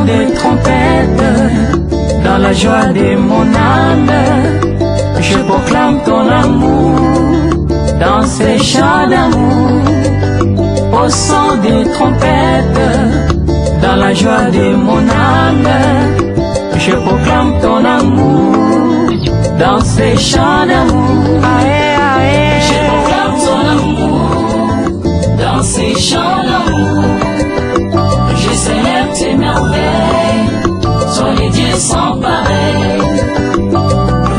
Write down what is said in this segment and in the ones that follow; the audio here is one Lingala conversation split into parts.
des trompettes, dans la joie de mon âme, je proclame ton amour, dans ces chants d'amour, au son des trompettes, dans la joie de mon âme, je proclame ton amour, dans ces chants d'amour. Je proclame ton amour, dans ces chants d'amour. Je célèbre tes merveilles, toi les dieux sans pareil.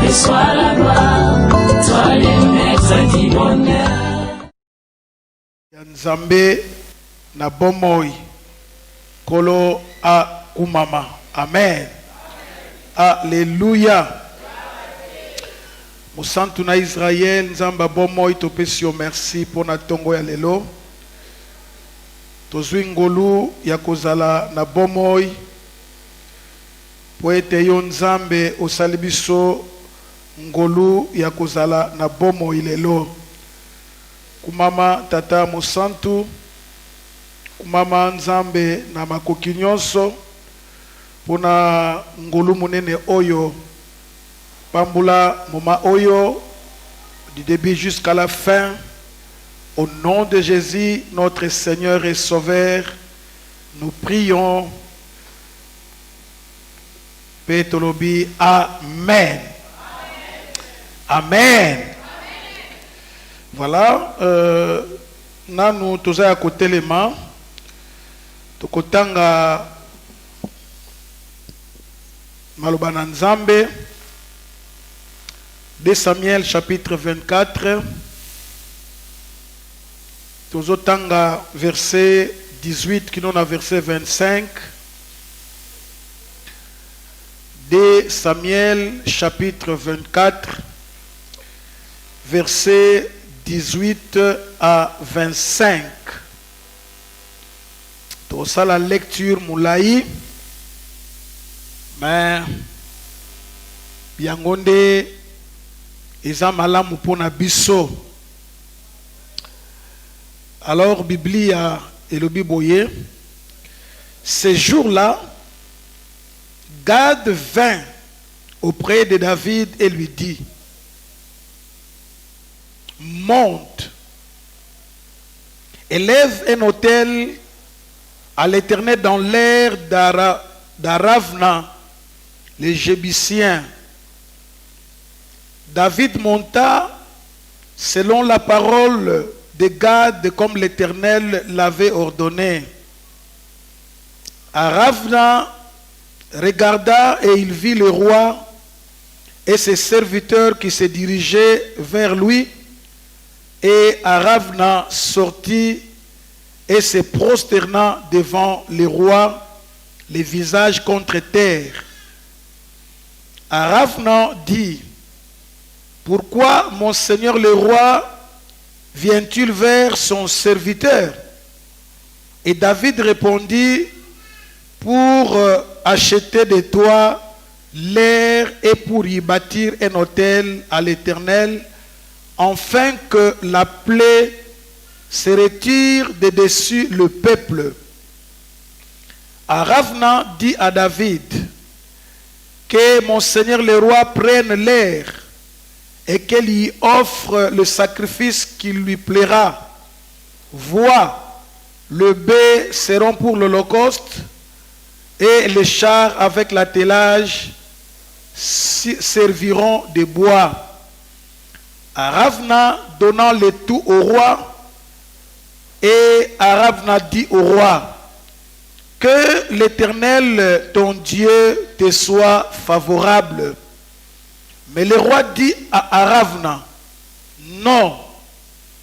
Reçois la gloire, toi les maîtres du bonheur. Nzambe na bomoi kolo a kumama. Amen. Alléluia. Mosantu na Israël, Nzamba bomoi topesio merci pour na tongo ya lelo. Tozwi ngolu ya kozala na bomoi po ete yo Nzambe osali biso ngolu ya kozala na bomoi lelo. Kumama tata mosantu, kumama Nzambe na makoki nyonso pona ngolu munene oyo pambula moma oyo du début jusqu'à la fin. Au nom de Jésus, notre Seigneur et Sauveur, nous prions. Pétolobi, Amen. Amen. Voilà. Nous tous à côté les mains. Tokotanga Malobana Nzambe. 2 Samuel chapitre 24. Tozotanga verset 18 qui nous a verset 25. 2 Samuel chapitre 24 verset 18 à 25. Tout ça la lecture moulaï. Mais Biangonde Ezamala Mupona Bisso. Alors Biblia et le Biboye, ces jours-là, Gad vint auprès de David et lui dit: monte, élève un autel à l'Éternel dans l'air d'Aravna, les Jébusiens. David monta selon la parole de Gad comme l'Éternel l'avait ordonné. Aravna regarda et il vit le roi et ses serviteurs qui se dirigeaient vers lui. Et Aravna sortit et se prosterna devant le roi, les visages contre terre. Aravna dit: pourquoi mon seigneur le roi vient-il vers son serviteur? Et David répondit: pour acheter de toi l'air et pour y bâtir un autel à l'Éternel, afin que la plaie se retire de dessus le peuple. Aravna dit à David: que mon seigneur le roi prenne l'air et qu'il y offre le sacrifice qui lui plaira. Vois, le bœuf seront pour l'holocauste et les chars avec l'attelage serviront de bois. Aravna donnant le tout au roi, et Aravna dit au roi: que l'Éternel ton Dieu te soit favorable. Mais le roi dit à Aravna: non,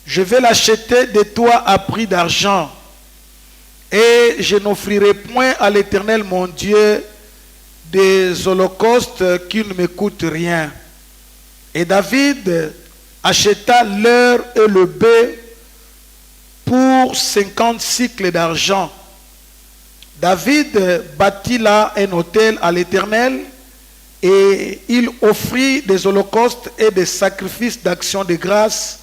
je vais l'acheter de toi à prix d'argent, et je n'offrirai point à l'Éternel mon Dieu des holocaustes qui ne me coûtent rien. Et David acheta l'heure et le bœuf pour 50 cycles d'argent. David bâtit là un autel à l'Éternel, et il offrit des holocaustes et des sacrifices d'action de grâce.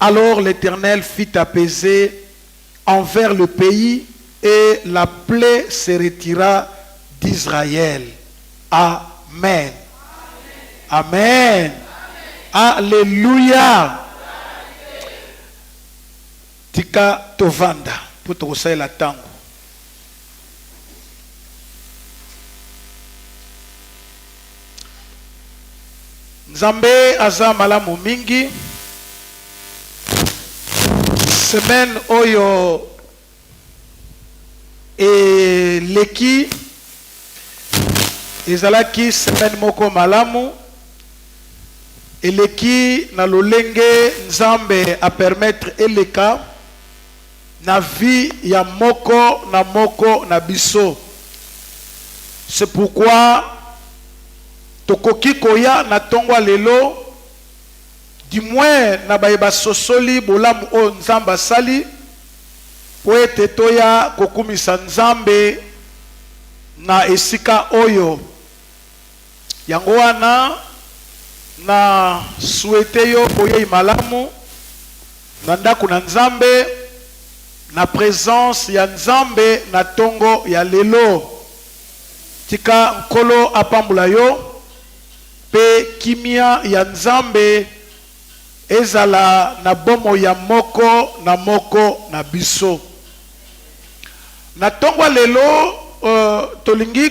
Alors l'Éternel fit apaiser envers le pays, et la plaie se retira d'Israël. Amen. Amen. Alléluia. Tika tovanda pour te la tango. Nzambe aza malamu mingi. Semaine oyo et leki ezalaki semaine moko malamu eleki na lolenge Nzambe a permettre eleka na vie ya moko na biso. C'est pourquoi tokoki koya na tongwa lelo du moins na bayeba sosoli bolamu o Nzamba sali po ete toya kokumisa Nzambe na esika oyo. Yango wana na souhaite yo boye malamu na ndako na Nzambe na présence ya Nzambe na tongo ya lelo. Tika nkolo apambula yo pe kimia ya Nzambe ezala na bomo ya moko na biso. Na tongo lelo tolingi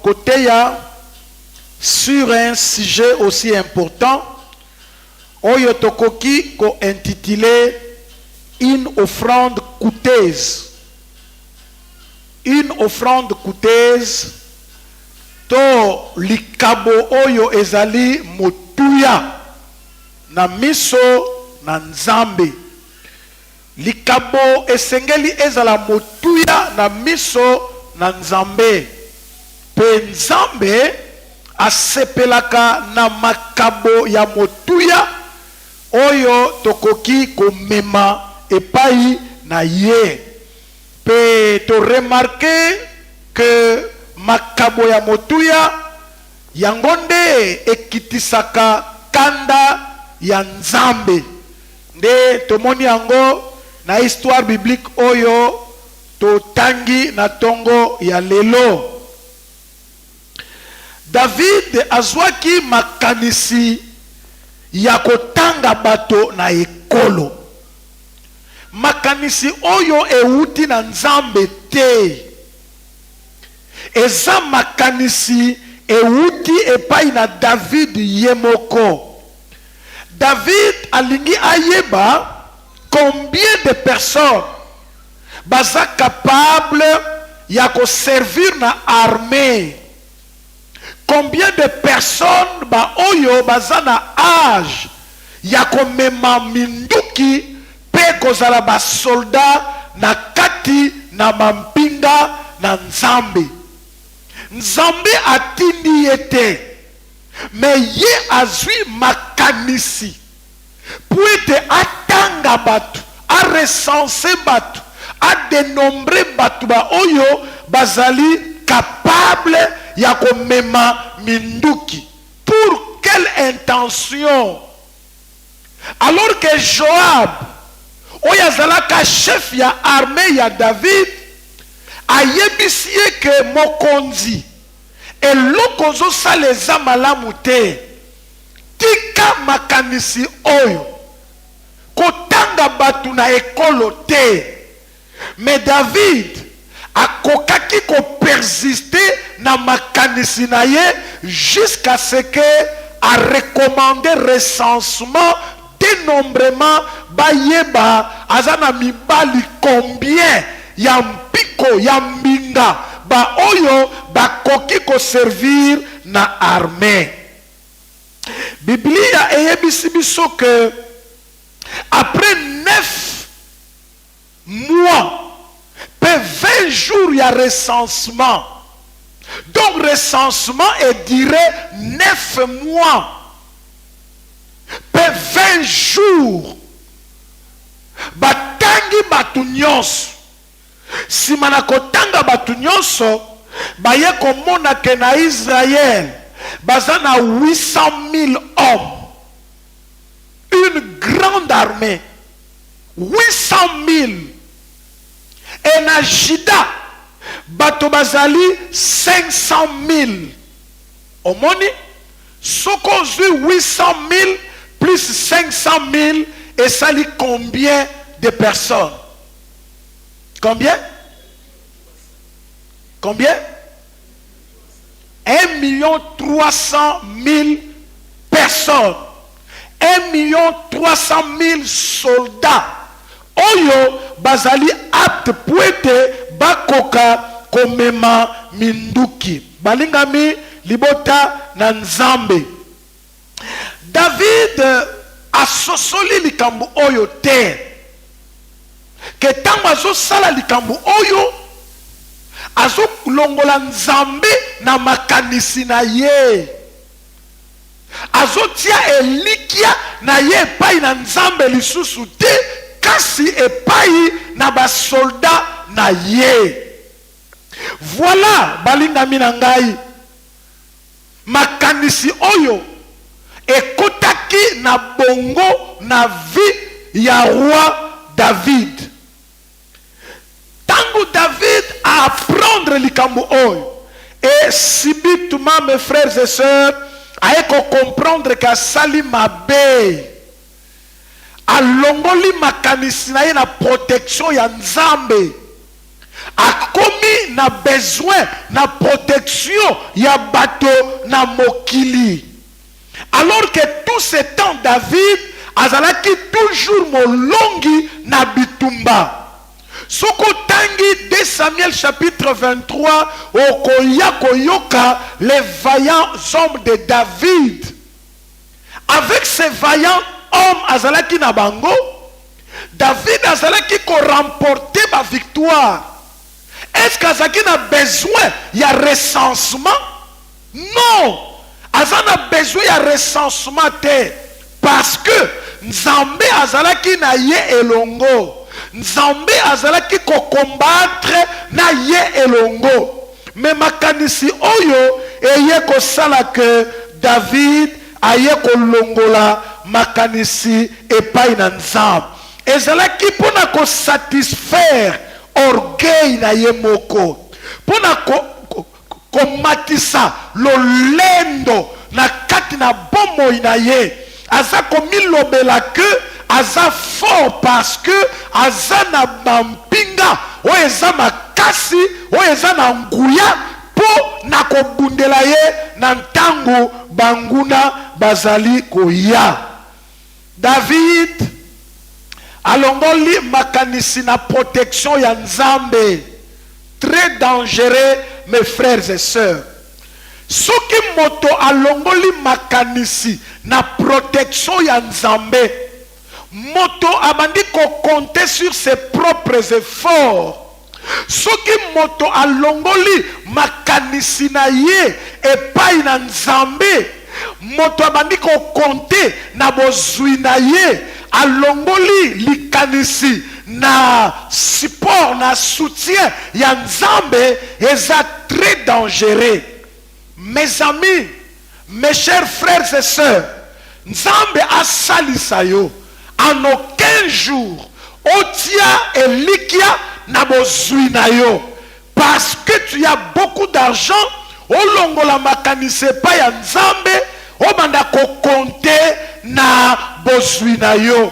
koteya sur un sujet aussi important oyo tokoki ko intitulé une offrande coûteuse. Une offrande coûteuse to likabo oyo ezali motuya na miso na Nzambe. Likabo esengeli ezala motuya na miso na Nzambe. Pe Nzambe asepelaka na makabo ya motuya oyo tokoki komema epai na ye. Pe to remarquer que makabo ya motuya yangonde ekitisaka kanda ya Nzambe. Nde tomoni yango na histoire biblique oyo to tangi na tongo ya lelo. David azwaki makanisi ya kotanga bato na ekolo. Makanisi oyo euti na Nzambe te. Eza makanisi euti epai na David yemoko. David alingi ayeba combien de personnes baza capable ya ko servir na armée. Combien de personnes ba oyo baza na âge ya komema minduki pe kozala ba soldat na kati na mampinga na Nzambe. Nzambe atindi yete mais ye azwi makanisi pour ete atanga batu, a recenser batu, a dénombrer batu ba oyo bazali capable ya komema minduki. Pour quelle intention? Alors que Joab oyo azalaka chef ya armée ya David ayebisi ye ke mokonzi eloko ozosala eza malamu te, tika makanisi oyo kotanga batu na ekolo te. Mais David akokaki ko persister na makanisi na ye jusqu'à ce que a recommandé recensement, dénombrement, bayeba azana mibali combien ya mpiko ya mbinga ba oyo bakoki ko servir na armée. Biblia eyebisi biso que après 9 mois pe 20 jours il y a recensement. Donc recensement est duré 9 mois pe 20 jours batangi batu nyonso. Sima na kotanga batu nyonso baye komona ke na Israël baza na 800 000 hommes, une grande armée, 800 000. Et na Juda bato bazali 500 000. Omoni, soko zui 800 000 plus 500 000 et ça lit combien de personnes? Combien? Combien? 1 300 000 personnes. 1 300 000 soldats. Oyo bazali apte puete bakoka komema minduki. Balingami libota na nzambe. David asosoli likambo oyo te. Ke tango azosala likambo oyo azolongola nzambe na makanisi na ye. Azotia elikia na ye epai na nzambe lisusu te, kasi epai na basolda na ye. Voilà balingami na ngai, makanisi oyo ekotaki na bongo na vie ya roi David. Tango David a apprendre likambo oyo, et subitement mes frères et sœurs aeko comprendre ka sali mabe, alongoli makanisi na ye na protection ya nzambe, akomi na besoin na protection ya bato na mokili. Alors que tout ce temps David azalaki toujours molongi na bitumba. Soko tangi 2 Samuel chapitre 23, okoya koyoka les vaillants hommes de David. Avec ces vaillants hommes azalaki na bango, David azalaki ko remporter ma victoire. Est-ce qu'azalaki na besoin ya recensement? Non. Azana besoin ya recensement te, parce que Nzambe azalaki na ye elongo. Nzambe azalaki ko combattre na ye elongo. Mais makanisi oyo eye ko sala que David aye ko longola makanisi epai na Nzambe. Ezalaki pona ko satisfaire orgueil na ye moko, pona ko matisa lolendo na kati na bomoi na ye. Aza komilobela que aza fort parce que aza na bampinga oyo eza makasi, oyo eza na nguya po na kobundela ye na ntango banguna bazali koya. David alongoli makanisi na protection ya Nzambe. Très dangereux mes frères et sœurs. Soki moto alongoli makanisi na protection ya Nzambe, moto abandi ko compter sur ses propres efforts. Soki moto alongoli makanisi na ye epai na Nzambe, moto abandi ko compter na bozwi na ye, alongoli likanisi na support na soutien ya Nzambe, eza très dangereux. Mes amis, mes chers frères et sœurs, Nzambe asalisa yo. En aucun jour otia elikia na bozui na yo, parce que tu as beaucoup d'argent, olongola makanise pa ya Nzambe, obanda ko compter na bozui na yo.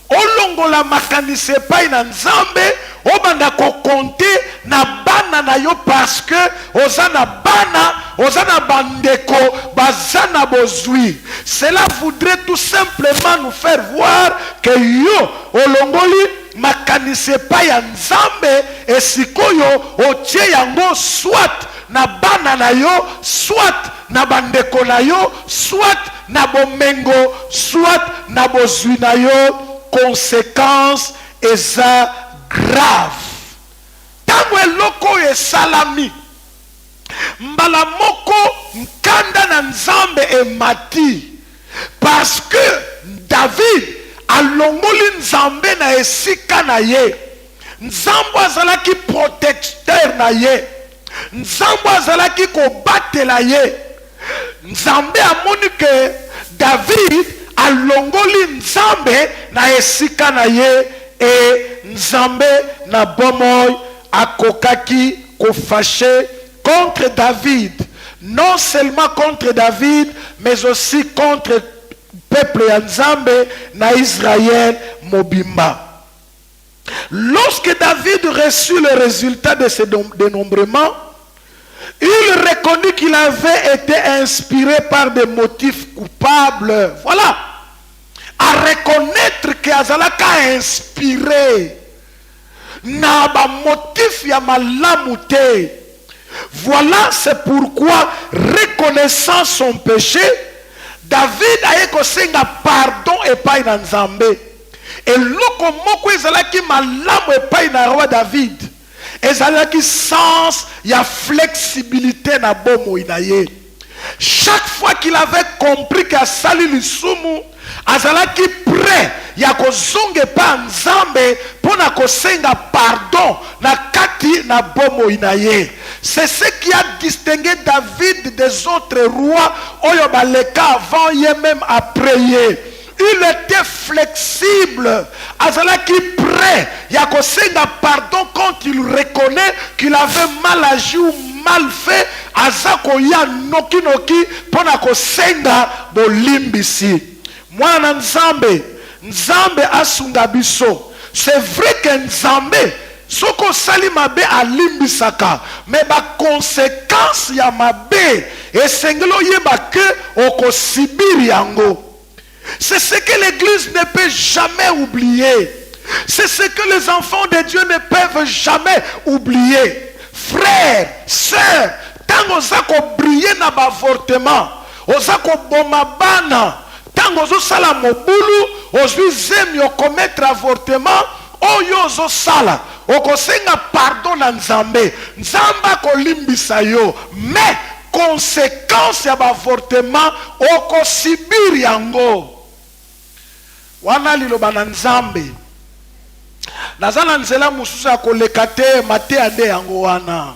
Olongola makanise pa na Nzambe, obanda ko compter na bana na yo, parce que ozana bana, ozana bandeko bazana bozui. Cela voudrait tout simplement nous faire voir que yo olongoli makanise pa ya Nzambe, esikoyo otie yango soit na bana na yo, soit na bandeko na yo, soit na bomengo, soit na bozui na yo. Conséquence eza grave. Tango eloko esalami, mbala moko nkanda na Nzambe emati, parce que David alongoli Nzambe na esika na ye. Nzambe azalaki protecteur na ye, Nzambe azalaki kobatela ye. Nzambe amoni ke David alongoli Nzambe na esika na ye, e Nzambe na bomoy akokaki fâché contre David. Non seulement contre David, mais aussi contre le peuple Nzambe na Israël Mobimba. Lorsque David reçut le résultat de ce dénombrement, il reconnut qu'il avait été inspiré par des motifs coupables. Voilà. À reconnaître qu'Azalaka a inspiré na ba motif ya malamute. Voilà, c'est pourquoi, reconnaissant son péché, David a ekosenga pardon epai na Nzambe. Et loko moko ezalaki malamu epai na roi David. Ezalaki sens ya flexibilité na bomoi na ye. Chaque fois qu'il avait compris qu'asali lisumu, azalaki prêt ya kozonga pa Nzambe pona kosenga pardon na kati na bomoi na ye. C'est ce qui a distingué David des autres rois oyo baleka avant ye même après ye. Il était flexible. Azalaki prêt. Yakosenga pardon quand il reconnaît qu'il avait mal agi ou mal fait. Azako ya noki noki pona kosenga bolimbisi. Mwana Nzambe, Nzambe asunga biso. C'est vrai que Nzambe soko sali mabe alimbisaka, mais ba conséquence ya mabe esengelo yeba ke okosibiri yango. C'est ce que l'Église ne peut jamais oublier. C'est ce que les enfants de Dieu ne peuvent jamais oublier. Frères, sœurs, tant ozako briller na bavortement, ozako bomabana, tant ozo sala mobulu, ozwi zemi commettre avortement, oyo ozo sala, okosenga pardon na Nzambe. Nzamba kolimbisa yo, mais conséquence ya bavortement okosibiri yango. Wana liloba na Nzambe nazana nzela mususu ya koleka te mate ade yango wana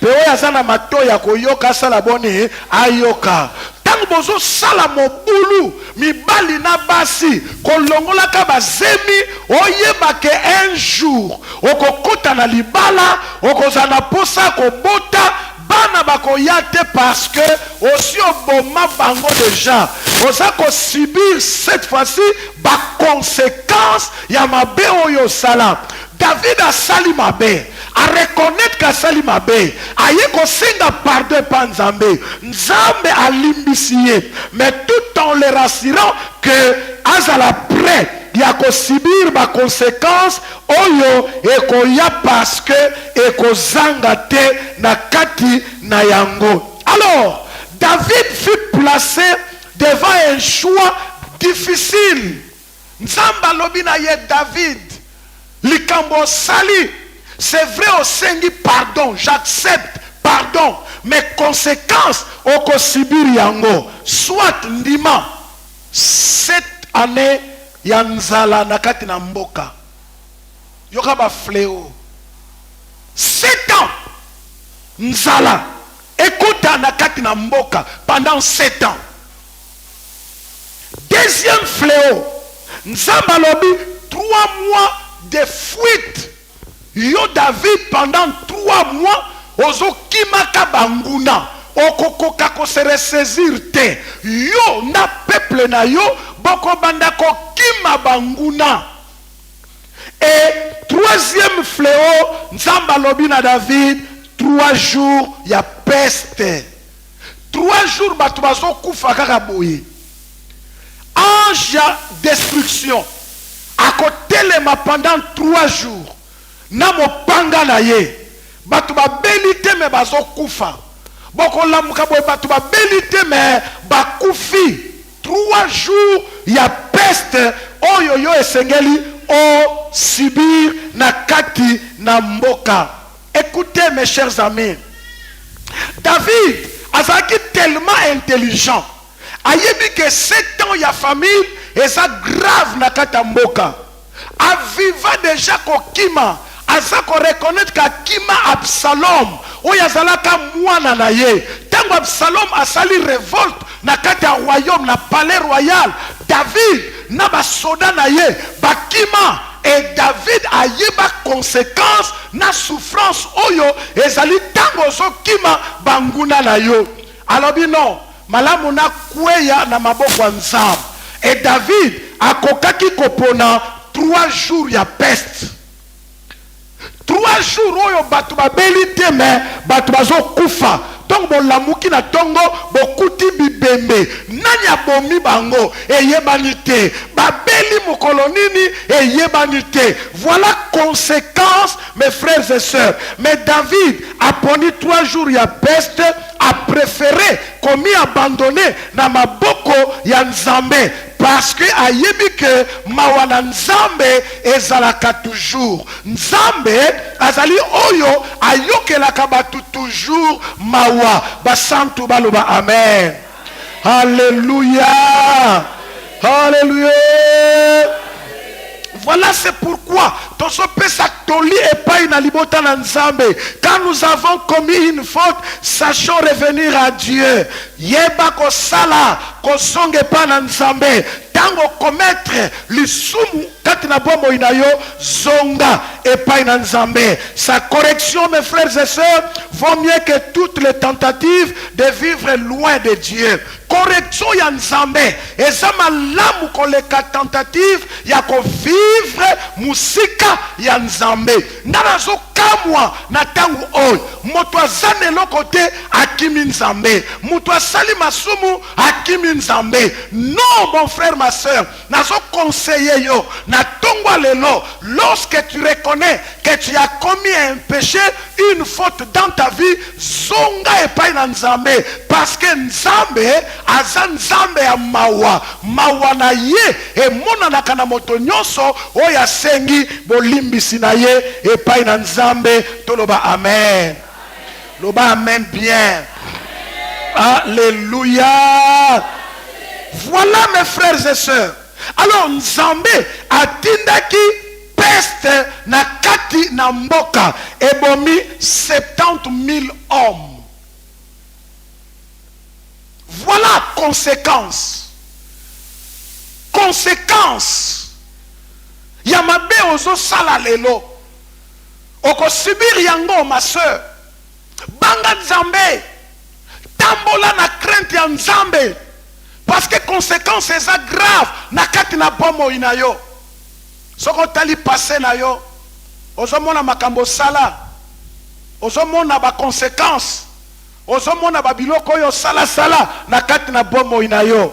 pe oyo aza na mato ya koyoka asala boni ayoka. Tango bozo sala mobulu mibali na basi kolongolaka bazemi oyeba ke un jour okokota na libala okoza na posa kobota bana bakoya te parce que aussi oboma bango déjà osako subir cette fois-ci ba conséquence ya mabe oyo sala. David a sali mabe, a reconnaître ka sali mabe, aye ko senga pardon pa Nzambe. Nzambe a limbisiye, mais tout en le rassurant que azala prêt ya ko subir ba conséquence oyo ekoya parce que ekozanga te na kati na yango. Alors David fut placé devant un choix difficile. Nzamba lobi na ye David likambo sali, c'est vrai osengi pardon, j'accepte pardon, mais conséquence okosibiri yango soit ndima 7 années ya nzala na kati na mboka yoka ba fléau 7 ans nzala ekota na kati na mboka pendant 7 ans. Deuxième fléau, Nzamba lobi 3 mois de fuite. Yo David pendant 3 mois ozo kimaka banguna okokoka ko se ressaisir te. Yo na peuple na yo boko banda ko kima banguna. Et troisième fléau, Nzamba lobi na David 3 jours ya peste. 3 jours batu bazo kufa kaka boye. Ange ya destruction à côté lema pendant 3 jours na mopanga na ye batu ba belite me bazo kufa boko lamuka boye batu ba belite me bakufi 3 jours ya peste oyo yo esengeli o sibir na kati na mboka. Écoutez mes chers amis, David azaki tellement intelligent ayebi que 7 ans ya famille et ça grave na kata mboka. Aviva déjà kokima azako reconnaître ka kima Absalom oyazalaka mwana na ye. Tango Absalom asali révolte na kata royaume na palais royal, David na basoda na ye bakima Et David a yeba conséquence na souffrance oyo ezali tango zo kima banguna na yo. Alors non, malamu na kweya na maboko ya Nzambe. Et David a kokaki kopona 3 jours ya peste. 3 jours oyo batu babeli te mais batu bazo kufa. Donc bon lamuki na tongo bokuti bibembe nani abomi bango eyebanite babeli mukolonini eyebanite. Voilà conséquence mes frères et sœurs. Mais David a poni 3 jours ya peste, a préféré comme abandonner na maboko ya Nzambe parce que ayebi que mawana Nzambe ezalaka toujours. Nzambe azali oyo ayokelaka batu toujours mawa. Basantu baloba amen. Alléluia. Alléluia. Voilà c'est pourquoi quand nous avons commis une faute, sachons revenir à Dieu. Yeba ko sala ko songe pa na Nzambe. Tango commettre lisumu katina bombo inayo zonga epai na Nzambe. Sa correction, mes frères et sœurs, vaut mieux que toutes les tentatives de vivre loin de Dieu. Correction ya Nzambe eza malamu koleka tentative ya ko vivre musika ya Nzambe. Nanazo kamwa na tangu oyo moto azane lokote akimi Nzambe, moto asali masumu akimi Nzambe. Non mon frère, ma soeur, nazo conseiller yo na tongwa lelo, lorsque tu reconnais que tu as commis un péché, une faute dans ta vie, zonga epai na Nzambe, parce que Nzambe aza Nzambe ya mawa, mawa na ye emonanaka na moto nyonso oyo asengi bolimbisi na ye epai na Nzambe. Toloba amen. Loba amen bien. Alléluia. Voilà mes frères et sœurs. Alors Nzambe atindaki peste na kati na mboka ebomi 70 000 hommes. Voilà conséquence. Conséquence. Yamabe ozo sala lelo. Oko subir yango ma soeur. Banga Nzambe. Tambola na crainte ya Nzambe. Parce que conséquence est grave. Nakati na bomo inayo. Soko tali passé na yo. Ozomona makambo sala. Ozomona ba conséquence. Ozomona ba biloko yo sala sala. Nakati na bomo inayo.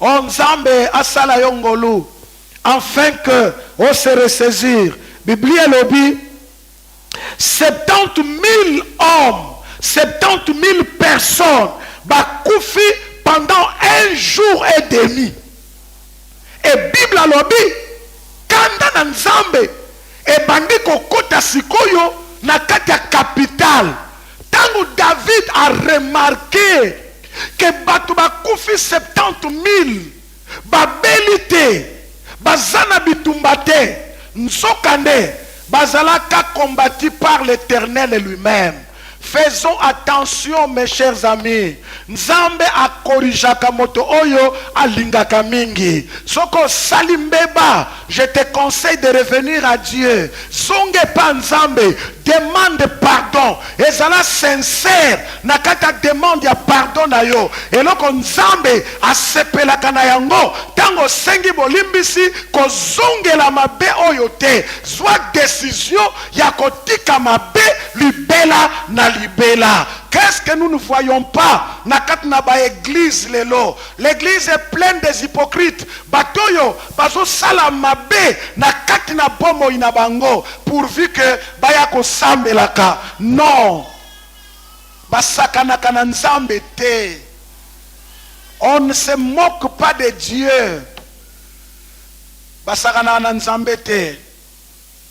O Nzambe asala yo ngolu. Afin que on se ressaisir. Biblia lobi 70 000 hommes, 70 000 personnes bakoufi pendant 1 jour et demi. Et Bible a lobi kanda na Nzambe e bandi kokota sikoyo na kati ya capitale. Tango David a remarqué que batu bakoufi 70 000 babelite bazana bitumbate nsokande bazalaka combattu par l'Éternel lui-même. Faisons attention mes chers amis. Nzambe akorijaka moto oyo alingaka mingi. Soko salimbeba, je te conseille de revenir à Dieu. Songe pa Nzambe, demande pardon. Ezala sincère, nakata demande ya pardon na yo. Eloko Nzambe asepelaka na yango. Tango sengi bolimbisi ko zongela mabe oyo te. Soit décision ya kotika mabe libela na libela. Qu'est-ce que nous ne voyons pas? Nakatna ba église lelo. L'église est pleine des hypocrites. Batoyo bazo sala mabe nakatna bomo inabango pourvu que bayako sambelaka. Non. Basakana kana Nzambe te. On ne se moque pas de Dieu. Basakana na Nzambe te.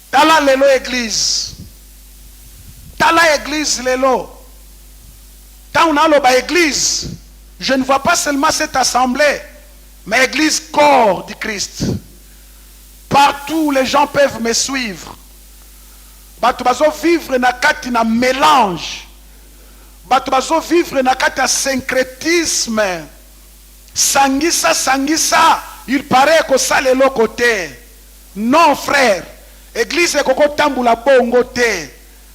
Tala lelo église. Tala église lelo. Quand on a l'église, je ne vois pas seulement cette assemblée, mais l'église corps du Christ. Partout les gens peuvent me suivre. Batu bazo vivre na kati na mélange. Batu bazo vivre na kati na syncrétisme. Sangisa, sangisa, il paraît que ça le côté. Non frère, Église koko tambula bongo te.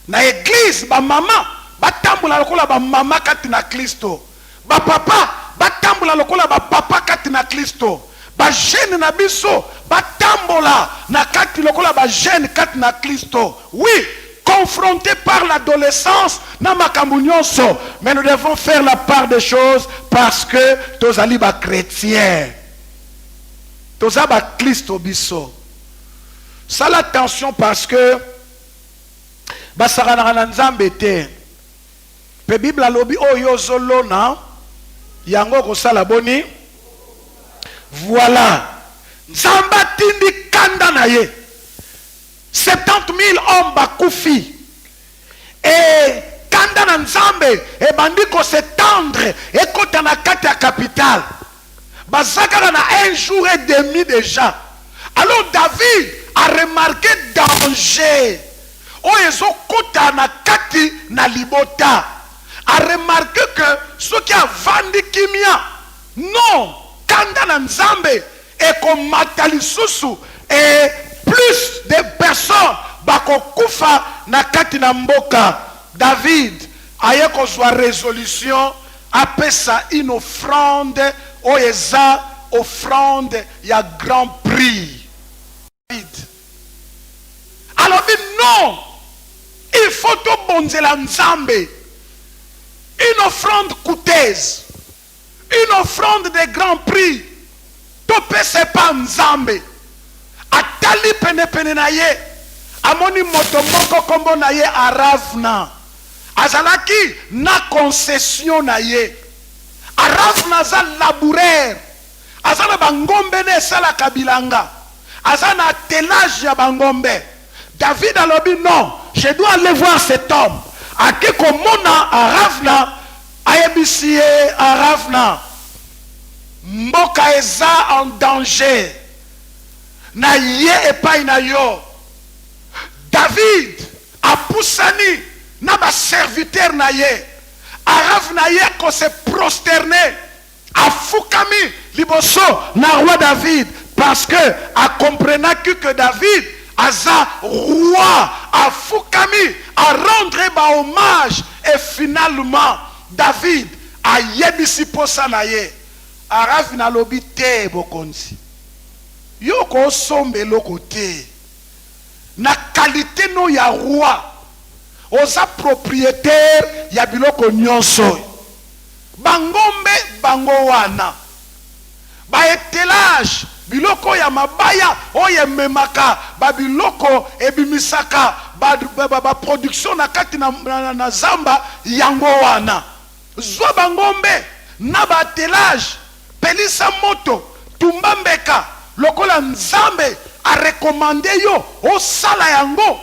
Na église ba mama ba tambula lokola ba mama kati na Kristo. Ba papa ba tambula lokola ba papa kati na Kristo. Ba jeune na biso ba tambola na kati lokola ba jeune kati na Kristo. Oui, confrontés par l'adolescence na makambo nyonso, mais nous devons faire la part des choses parce que tozali ba chrétien. Toza ba Kristo biso. Ça l'attention parce que basarana na nzambe te. Pe Bible alobi oyo zolona yango kosala boni. Voilà. Nzamba tindi kanda na ye. 70 000 hommes bakufi. Et kanda na nzambe e bandi ko s'étendre et kota na kati ya capitale. Bazakara na 1 jour et demi déjà. Alors David a remarqué danger. Oyezo kota na kati na libota. A remarqué que ceux qui a vendu kimia, non, kanda na nzambe et comme matalisusu et plus de personnes bako kufa na kati na mboka. David aye kozwa résolution apesa une offrande oyeza offrande ya grand prix. Alors dit non, il faut tout bonzela nzambe. Une offrande coûteuse, une offrande de grand prix. To pese pa nzambe. Atali pene pene na ye. Amoni moto moko kombo na ye Aravna. Azalaki na concession na ye. Aravna za laboureur. Azana bangombe ne sala kabilanga. Azana telage ya bangombe. David alobi non, je dois aller voir cet homme. Ake komona Aravna, ayebisie Aravna. Mboka eza en danger. Na ye epai na yo. David a poussani na ba serviteur na ye. Aravna ye ko se prosterner. A fukami liboso na roi David. Parce que a comprenant que David aza roi a fukami a rendre ba hommage et finalement David a yebisi posa na ye. Aravna lobi te bokonzi. Yo ko sombe loko te. Na qualité no ya roi. Oza propriétaire ya biloko nyonso. Bangombe bango wana. Ba etelage biloko ya mabaya oye memaka ba biloko ebimisaka ba production na kati na zamba yango wana. Zwa bangombe na ba telage pelisa moto tumbambeka lokola nzambe a recommandé yo o sala yango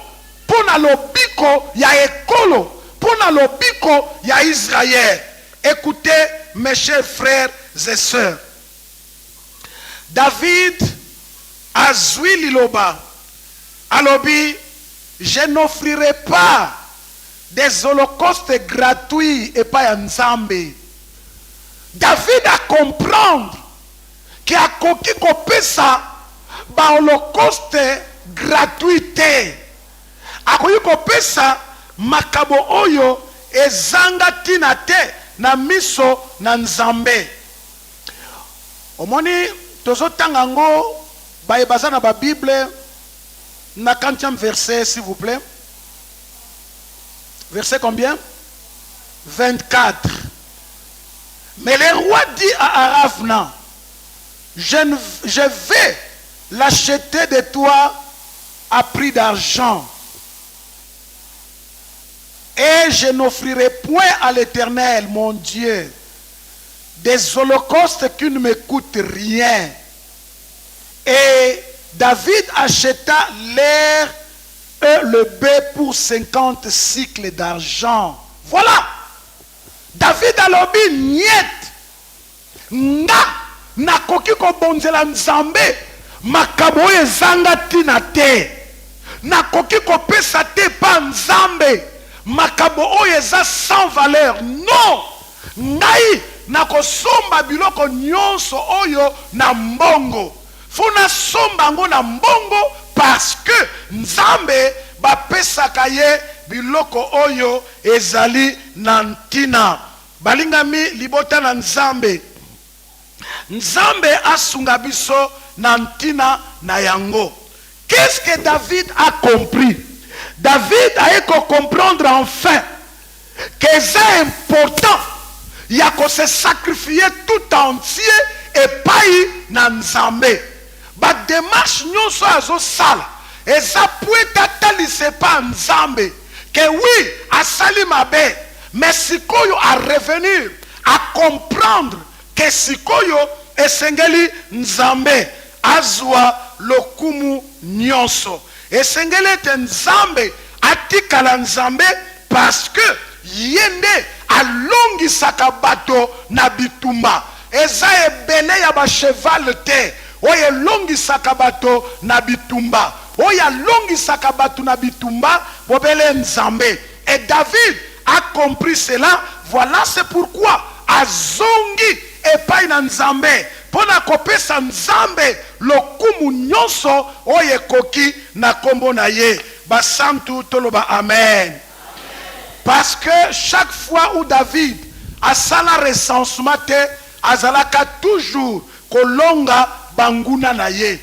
pona lobiko ya ekolo pona lobiko ya Israël. Écoutez mes chers frères et sœurs, David a zwi liloba alobi je n'offrirai pas des holocaustes gratuits et pas nzambe. David a comprendre qui a koki kopesa ba holocauste gratuité. A koki kopesa makabo oyo ezanga tina te na miso na nzambe. Omoni tozo tangango ba ebaza na ba Bible na 40e verset s'il vous plaît. Verset combien? 24. Mais le roi dit à Aravna, je vais l'acheter de toi à prix d'argent. Et je n'offrirai point à l'Éternel, mon Dieu, des holocaustes qui ne me coûtent rien. Et David acheta l'air et le bœuf pour 50 cycles d'argent. Voilà. David alobi niet. Nga nakoki ko bonzela nzambe makabo ezanga tina te. Nakoki ko pesa te pa nzambe makabo oyo eza sans valeur. Non. Ngai nakosomba biloko nyonso oyo na mbongo. Funa somba ngo na mbongo parce que Nzambe bapesaka ye biloko oyo ezali na ntina. Balingami libota na Nzambe. Nzambe asunga biso na ntina na yango. Qu'est-ce que David a compris? David a comprendre enfin que c'est important il y a qu'on se sacrifier tout entier et pas na Nzambe. Ba démarche nyonso azo sala eza pueta talise pa Nzambe que oui asali mabe mais sikoyo a revenir à comprendre que sikoyo esengeli Nzambe azwa lokumu nyonso esengeli te Nzambe atikala Nzambe parce que yende alongisaka bato na bitumba eza ebele ya ba cheval te oye longisaka bato na bitumba oya longisaka bato na bitumba bobele Nzambe. Et David a compris cela. Voilà c'est pourquoi azongi epai na Nzambe pona kopesa Nzambe lokumu nyonso oye koki na kombo na ye. Basantu toloba amen. Parce que chaque fois où David a sala recensement te azalaka toujours kolonga banguna na ye.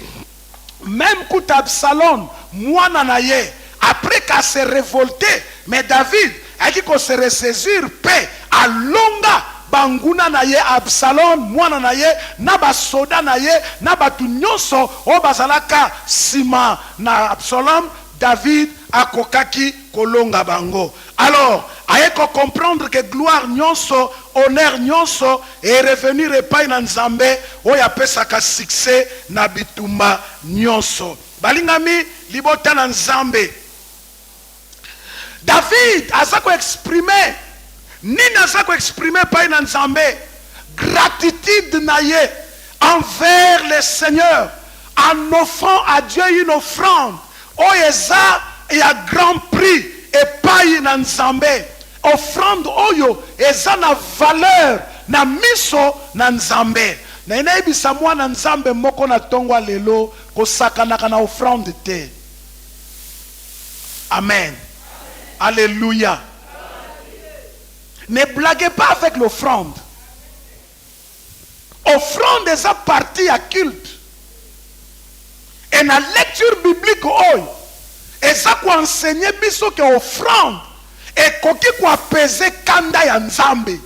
Même quand Absalom mwana na ye après qu'à se révolter mais David a dit qu'on se ressaisir paix à longa banguna na ye Absalom mwana na ye na ba soda na ye na batu nyonso o bazalaka sima na Absalom. David a kokaki kolonga bango. Alors ayeko comprendre que gloire nyonso honneur nyonso et revenir epai na Nzambe oya pesaka succès na bitumba nyonso. Balingami libota na Nzambe. David azako exprimer nini azako exprimer epai na Nzambe gratitude na ye envers le Seigneur en offrant à Dieu une offrande oyeza ya grand prix epai na Nzambe. Offrande oyo eza na valeur na miso na Nzambe. Na inayebisa mwana Nzambe moko na tongwa lelo kosakanaka na offrande te. Amen. Alléluia. Ne blaguez pas avec l'offrande. Offrande eza partie à culte. Et na lecture biblique oyo eza ko enseigner biso que offrande et koki ko apaiser kanda ya Nzambe.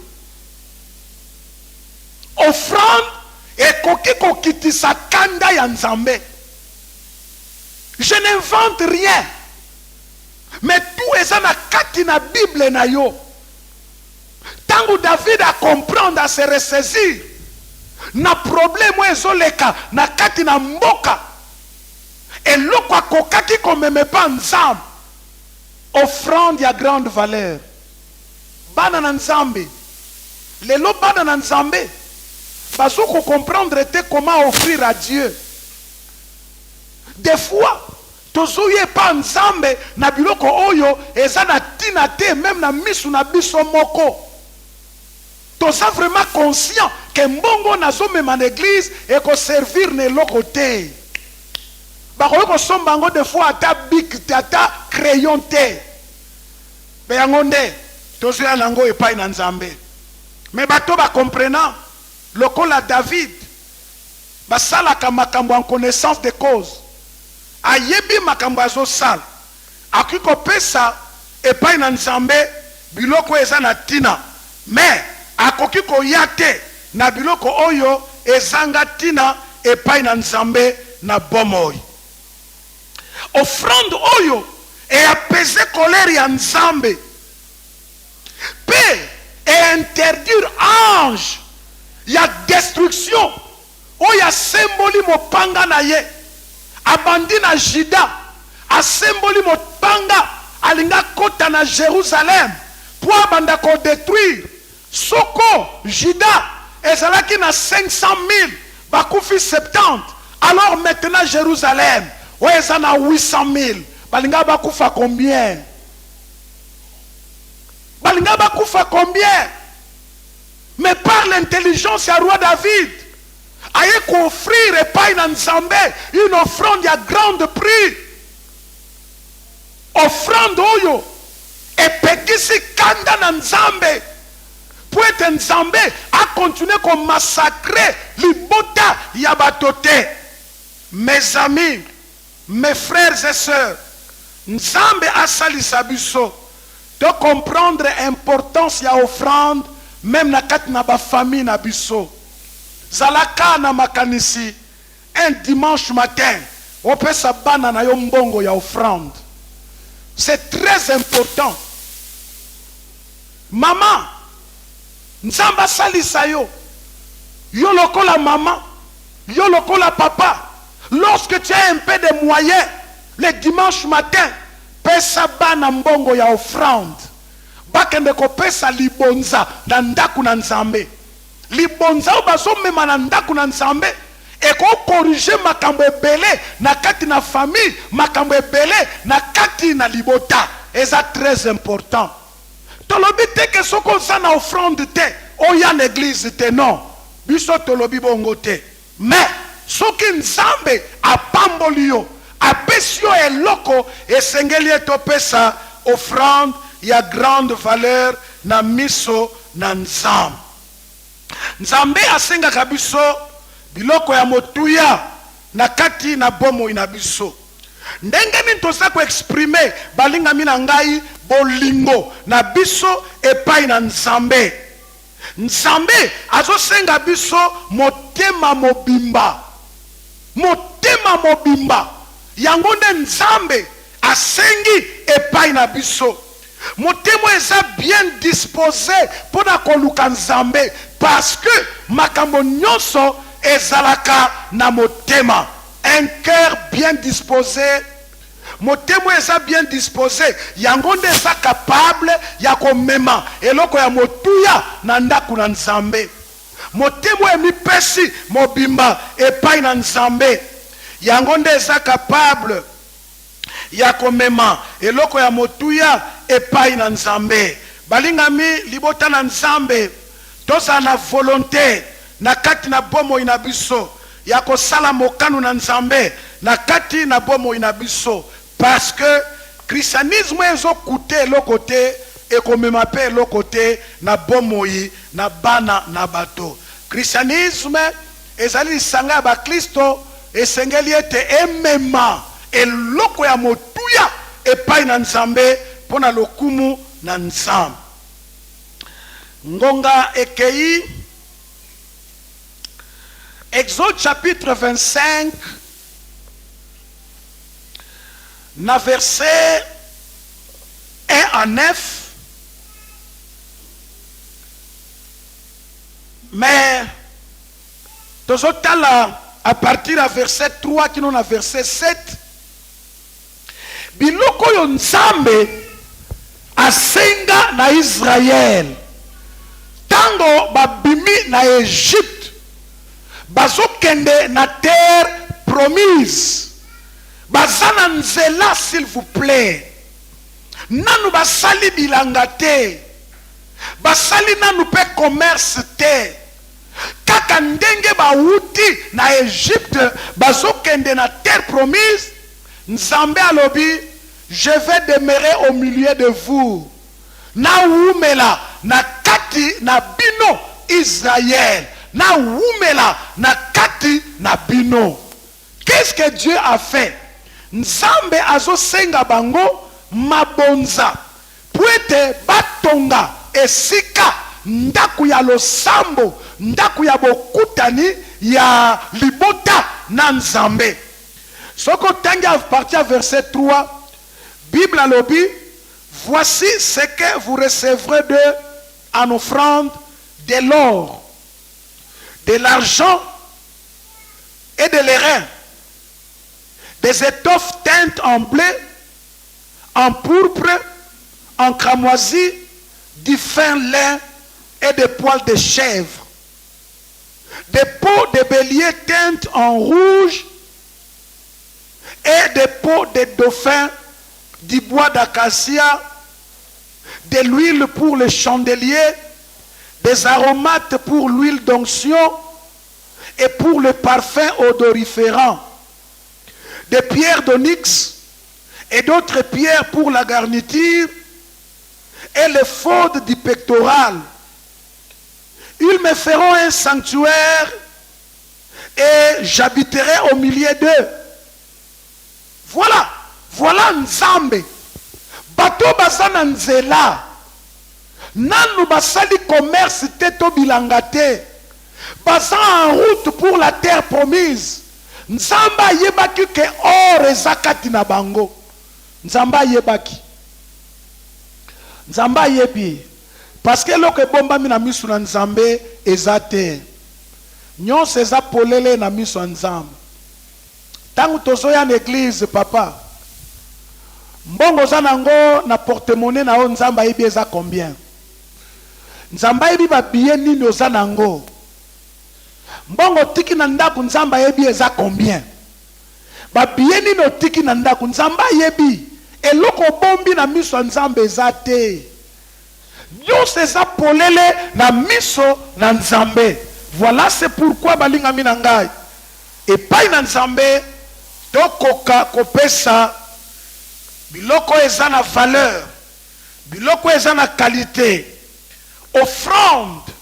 Offrande et koki ko kitisa kanda ya Nzambe. Je n'invente rien. Mais tout eza na kati na Bible na yo. Tango David a comprendre à se ressaisir na problème ezoleka na kati na mboka. Et l'oko akokaki komeme pa Nzambe. Offrande ya grande valeur. Bana na Nzambe. Lelo bana na Nzambe. Bazoko comprendre te comment offrir à Dieu. Des fois, tozoye pa Nzambe na biloko oyo eza na tina te même na misu na biso moko. Toza vraiment conscient que mbongo nazo mema na église et ko servir ne loko te. Bakoyoko sombango des fois ata bic ata crayon te. Be yangonde tozoya nango epai na Nzambe. Mais bato ba comprenant lokola David basalaka makambo en connaissance de cause. Ayebi makambo azo sala. Akiko pesa epai na Nzambe biloko eza na tina. Mais akoki koyate na biloko oyo ezanga tina epai na Nzambe na bomoi. Offrande oyo et apaiser colère ya Nzambe. Paix et interdire ange ya destruction oya symboli mopanga na ye. Abandi na Juda a symboli mopanga alinga kota na Jérusalem pour abanda ko détruire. Soko Juda ezalaki na 500 000 bakufi 70. Alors maintenant Jérusalem oeza na 800 000. Balinga bakufa combien? Balinga bakufa combien? Mais par l'intelligence du roi David aye offrir epai na Nzambe une offrande ya grande pris offrande oyo epekisi kanda na Nzambe pour être Nzambe a continué comme massacrer libota ya bato te. Mes amis, mes frères et sœurs, Nzambe a salisa biso de comprendre l'importance ya offrande même na kati na ba famille na biso. Zalaka na makanisi un dimanche matin opesa bana na yo mbongo ya offrande. C'est très important. Maman, Nzamba salisa yo. Yo lokola maman, yo lokola papa. Lorsque tu as un peu de moyens, le dimanche matin, pesa bana mbongo ya offrande. Bakende ko pesa libonza na ndaku na Nzambe. Libonza obaso mema na ndaku na Nzambe. Et qu'on corrige makambo ebele na kati na famille, makambo ebele na kati na libota. Et ça très important. Tolobi te que soko za na offrande te, oya l'église te non. Biso tolobi bongo te. Mais soki Nzambe apamboli yo, apesi yo eloko esengeli etopesa offrande ya grande valeur na miso na Nzambe. Nzambe asengaka biso biloko ya motuya na kati na bomo ina biso. Ndenge nini toza ko exprimer balinga mina ngai bolingo na biso epai na Nzambe. Nzambe azosenga biso motema mobimba. Motema mobimba. Yango nde Nzambe asengi epai na biso. Motema eza bien disposé pour na koluka Nzambe parce que makambo nyonso ezalaka na motema. Un cœur bien disposé, motema eza bien disposé, yango nde eza capable ya komema eloko ya motuya na ndaku na Nzambe. Motema emipesi mobimba epai na Nzambe, yango nde eza capable ya komema eloko ya motuya epai na Nzambe. Balingami libota na Nzambe, toza na volonté na kati na bomo ina biso ya kosala mokano na Nzambe na kati na bomo ina biso, parce que christianisme ezo coûter eloko te ekomema pe eloko te na bomoi na bana na bato. Christianisme ezali lisanga ya bakristo esengeli ete emema eloko ya motuya epai na Nzambe pona lokumu na Nzambe. Ngonga ekei Exode chapitre 25, na verset 1 à 9, mais à partir de verset 3 qui nous a verset 7, biloko yo Nzambe asenga na Israël tango babimi na Égypte bazokende na terre promise, bazana nzela s'il vous plaît, nanu basali bilanga te, basali nanu pe commerce te, kaka ndenge bauti na Égypte bazokende na terre promise. Nzambe alobi, je vais demeurer au milieu de vous, na umela na kati na bino Israël, na umela na kati na bino. Qu'est-ce que Dieu a fait? Nzambe azosenga bango mabonza puete batonga esika ndaku ya losambo, ndaku ya bokutani ya libota na Nzambe. Soko tangi à partir verset 3, Bible alobi, voici ce que vous recevrez d'eux en offrande: de l'or, de l'argent et de l'airain, des étoffes teintes en bleu, en pourpre, en cramoisi, du fin lin et des poils de chèvre, des peaux de bélier teintes en rouge et des peaux de dauphin, du bois d'acacia, de l'huile pour le chandelier, des aromates pour l'huile d'onction et pour le parfum odoriférant, des pierres d'onyx et d'autres pierres pour la garniture et les faudes du pectoral. Ils me feront un sanctuaire et j'habiterai au milieu d'eux. Voilà, voilà Nzambe. Bato bazana nzela. Nanu basali commerce teto bilangate. Bazan en route pour la terre promise. Nzamba yebaki ke or ezakati na bango. Nzamba yebaki. Nzamba yebi. Parce que loke bomba mi na misu na Nzambe ezate. Nyonso eza polele na misu na Nzambe. Tangu tozoya na église papa. Mbongo za nango na porte-monnaie na o Nzamba yebi eza combien? Nzamba yebi ba billet nini oza nango? Mbongo tiki na ndaku Nzamba yebi eza combien? Ba billet nini otiki na ndaku Nzamba yebi. Eloko bombi na miso ya Nzambe eza te. Nyonso eza polele na miso na Nzambe. Voilà c'est pourquoi balingami na ngai. Epai na Nzambe tokoka kopesa biloko eza na valeur, biloko eza na qualité, offrande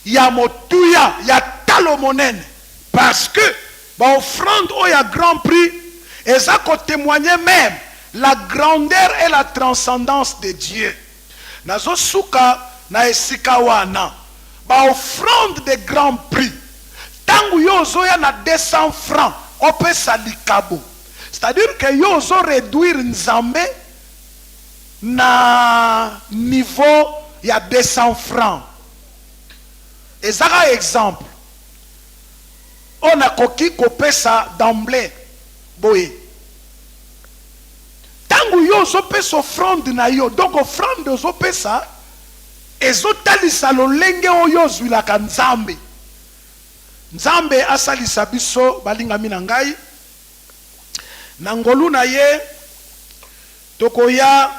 ya motuya ya talo monene, parce que ba offrande o ya grand prix eza ko témoigner même la grandeur et la transcendance de Dieu. Nazo suka na esika wana ba offrande de grand prix tangu yo zoya na 200 francs opesa likabo. C'est-à-dire que yo zo réduire Nzambe na niveau ya 200 francs. Ezaka exemple. On a koki kopesa d'emblée boye. Tangu yo zo pesa offrande na yo. Donc offrande zo pesa ezotalisa lolenge oyo zwilaka Nzambe. Nzambe asalisa biso balingami na ngai. Nangolu na ye tokoya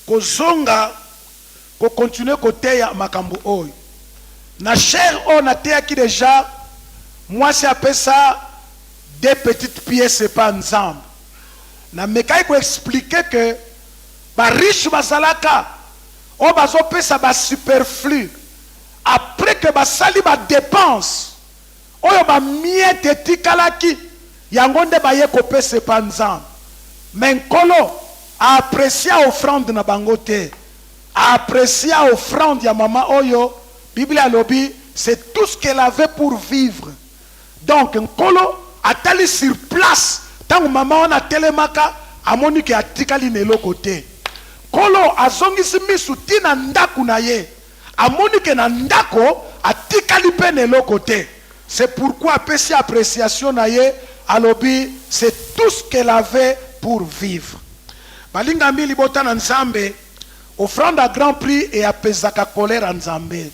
kozonga ko continuer koteya makambo oyo. Na cher on a teya ki déjà moi c'est appelé ça des petites pièces pas Nzambe. Na mekai ko expliquer que ba riche bazalaka o bazo pesa ba superflu après que ba sali ba dépense oyo ba miete tikalaki yango nde baye kopesa pa Nzambe. Mais nkolo apprécier offrande na bango te, apprécier offrande ya mama oyo Bible alobi c'est tout ce qu'elle avait pour vivre. Donc nkolo atali sur place tangu mama ona telemaka amoni ke atikali neloko te. Kolo azongisi misu tina ndaku na ye amoni ke na ndako atikali pe neloko te. C'est pourquoi apesi appréciation na ye alobi c'est tout ce qu'elle avait pour vivre. Balinga mbili bota na Nzambe offrande à grand prix et apesaka colère à Nzambe.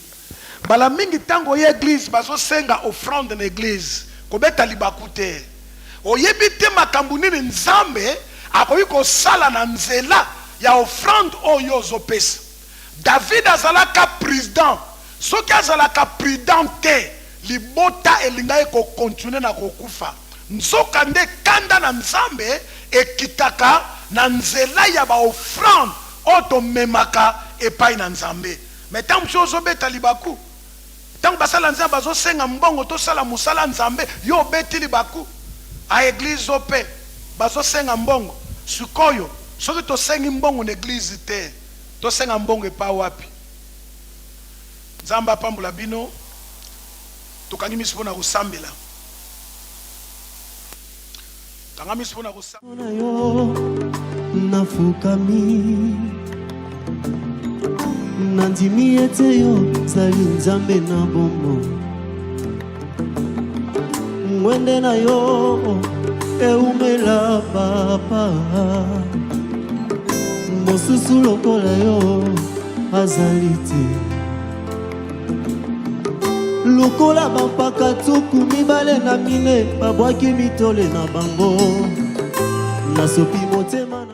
Bala mingi tango ye église bazo senga offrande na église kobeta libaku te. Oyebi te makambo nini Nzambe akoyi kosala na nzela ya offrande oyo zopesa. David azalaka président soki azalaka prudent te libota elingai ko continuer na kokufa. Nzoka nde kanda na Nzambe ekitaka na nzela ya ba offrande oto memaka epai na Nzambe. Mais tant que zo beta libaku tant basala Nzambe bazo senga mbongo to sala musala Nzambe yo beti libaku a église ope bazo senga mbongo sukoyo soki to sengi mbongo na église te to senga mbongo epa wapi. Nzambe apambula bino tokangi miso pona kusambela. Nafukami nandimi ete yo zali Nzambe na bombo mwende na yo eumela papa mosusu lokola yo azali te lokola bampaka tuku mibale na mine babwaki mitole na bango nasopi motema